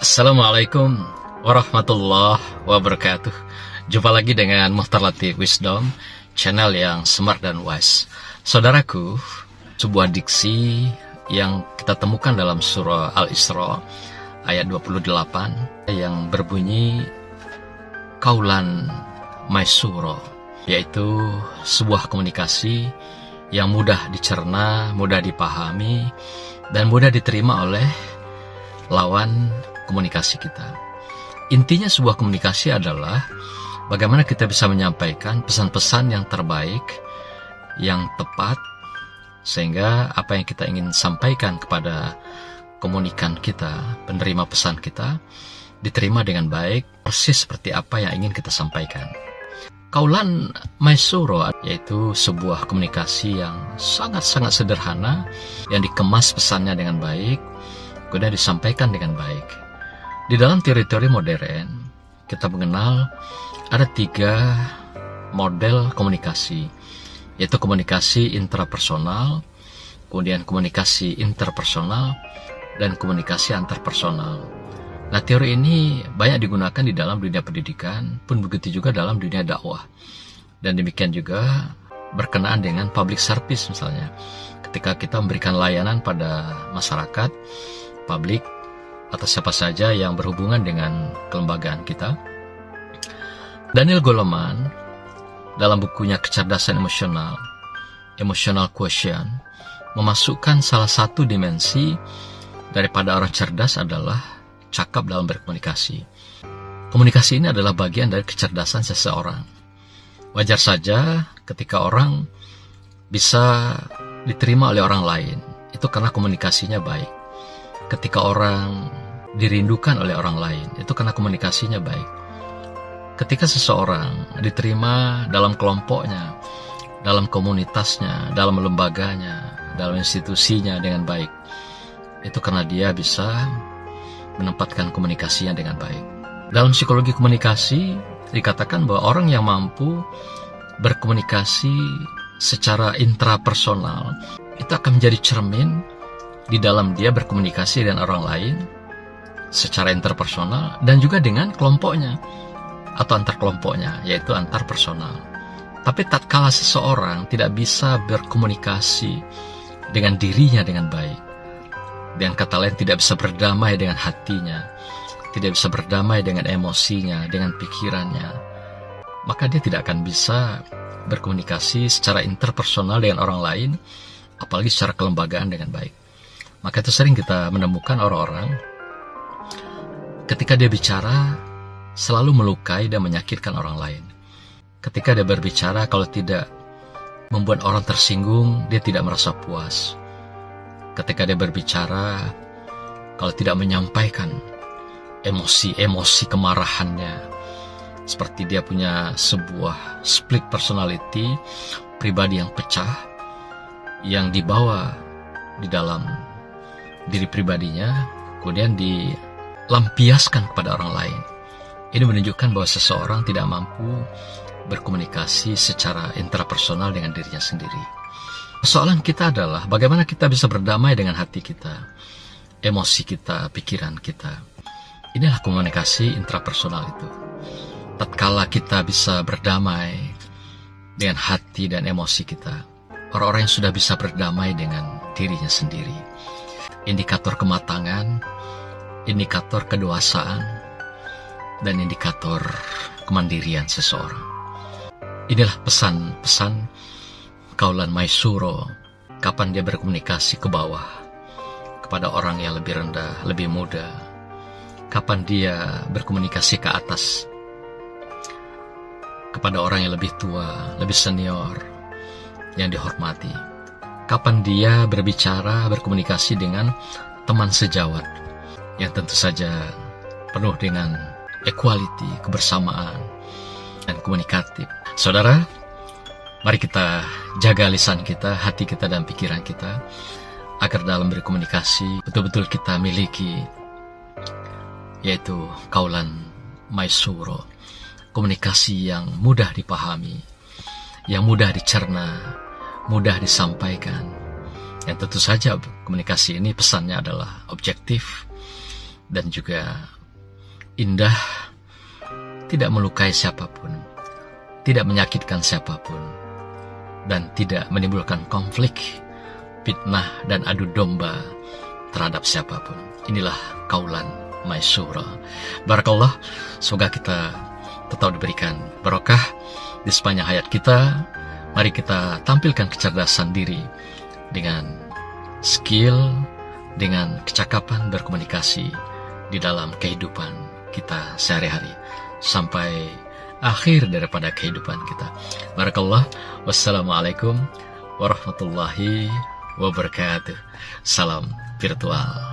Assalamualaikum warahmatullahi wabarakatuh. Jumpa lagi dengan Mukhtar Latif Wisdom, channel yang smart dan wise. Saudaraku, sebuah diksi yang kita temukan dalam surah Al-Isra ayat 28 yang berbunyi Qaulan Maysura, yaitu sebuah komunikasi yang mudah dicerna, mudah dipahami, dan mudah diterima oleh lawan komunikasi kita. Intinya sebuah komunikasi adalah bagaimana kita bisa menyampaikan pesan-pesan yang terbaik, yang tepat, sehingga apa yang kita ingin sampaikan kepada komunikan kita, penerima pesan kita, diterima dengan baik, persis seperti apa yang ingin kita sampaikan. Qaulan Maysura yaitu sebuah komunikasi yang sangat-sangat sederhana, yang dikemas pesannya dengan baik, kemudian disampaikan dengan baik. Di dalam teori-teori modern, kita mengenal ada 3 model komunikasi, yaitu komunikasi intrapersonal, kemudian komunikasi interpersonal, dan komunikasi antarpersonal. Nah, teori ini banyak digunakan di dalam dunia pendidikan, pun begitu juga dalam dunia dakwah. Dan demikian juga berkenaan dengan public service misalnya. Ketika kita memberikan layanan pada masyarakat, publik, atau siapa saja yang berhubungan dengan kelembagaan kita. Daniel Goleman dalam bukunya Kecerdasan Emosional, Emotional Quotient, memasukkan salah satu dimensi daripada orang cerdas adalah cakap dalam berkomunikasi. Komunikasi ini adalah bagian dari kecerdasan seseorang. Wajar saja ketika orang bisa diterima oleh orang lain, itu karena komunikasinya baik. Ketika orang dirindukan oleh orang lain, itu karena komunikasinya baik. Ketika seseorang diterima dalam kelompoknya, dalam komunitasnya, dalam lembaganya, dalam institusinya dengan baik, itu karena dia bisa menempatkan komunikasinya dengan baik. Dalam psikologi komunikasi, dikatakan bahwa orang yang mampu berkomunikasi secara intrapersonal, itu akan menjadi cermin di dalam dia berkomunikasi dengan orang lain secara interpersonal dan juga dengan kelompoknya atau antar kelompoknya, yaitu antar personal. Tapi tatkala seseorang tidak bisa berkomunikasi dengan dirinya dengan baik, dengan kata lain tidak bisa berdamai dengan hatinya, tidak bisa berdamai dengan emosinya, dengan pikirannya, maka dia tidak akan bisa berkomunikasi secara interpersonal dengan orang lain, apalagi secara kelembagaan dengan baik. Maka itu sering kita menemukan orang-orang ketika dia bicara selalu melukai dan menyakitkan orang lain. Ketika dia berbicara, kalau tidak membuat orang tersinggung, dia tidak merasa puas. Ketika dia berbicara, kalau tidak menyampaikan emosi-emosi kemarahannya, seperti dia punya sebuah split personality, pribadi yang pecah, yang dibawa di dalam diri pribadinya, kemudian dilampiaskan kepada orang lain. Ini menunjukkan bahwa seseorang tidak mampu berkomunikasi secara intrapersonal dengan dirinya sendiri. Persoalan kita adalah bagaimana kita bisa berdamai dengan hati kita, emosi kita, pikiran kita. Inilah komunikasi intrapersonal itu. Tatkala kita bisa berdamai dengan hati dan emosi kita, orang-orang yang sudah bisa berdamai dengan dirinya sendiri. Indikator kematangan, indikator kedewasaan, dan indikator kemandirian seseorang. Inilah pesan-pesan Qaulan Maysura, kapan dia berkomunikasi ke bawah, kepada orang yang lebih rendah, lebih muda, kapan dia berkomunikasi ke atas, kepada orang yang lebih tua, lebih senior, yang dihormati. Kapan dia berbicara, berkomunikasi dengan teman sejawat, yang tentu saja penuh dengan equality, kebersamaan, dan komunikatif. Saudara, mari kita jaga lisan kita, hati kita, dan pikiran kita, agar dalam berkomunikasi betul-betul kita miliki, yaitu Qaulan Maysura, komunikasi yang mudah dipahami, yang mudah dicerna, mudah disampaikan. Yang tentu saja komunikasi ini pesannya adalah objektif dan juga indah, tidak melukai siapapun, tidak menyakitkan siapapun, dan tidak menimbulkan konflik, fitnah, dan adu domba terhadap siapapun. Inilah kaulan maisura. Barakallah, semoga kita tetap diberikan barokah di sepanjang hayat kita. Mari kita tampilkan kecerdasan diri dengan skill, dengan kecakapan berkomunikasi di dalam kehidupan kita sehari-hari sampai akhir daripada kehidupan kita. Barakallah. Wassalamualaikum warahmatullahi wabarakatuh. Salam virtual.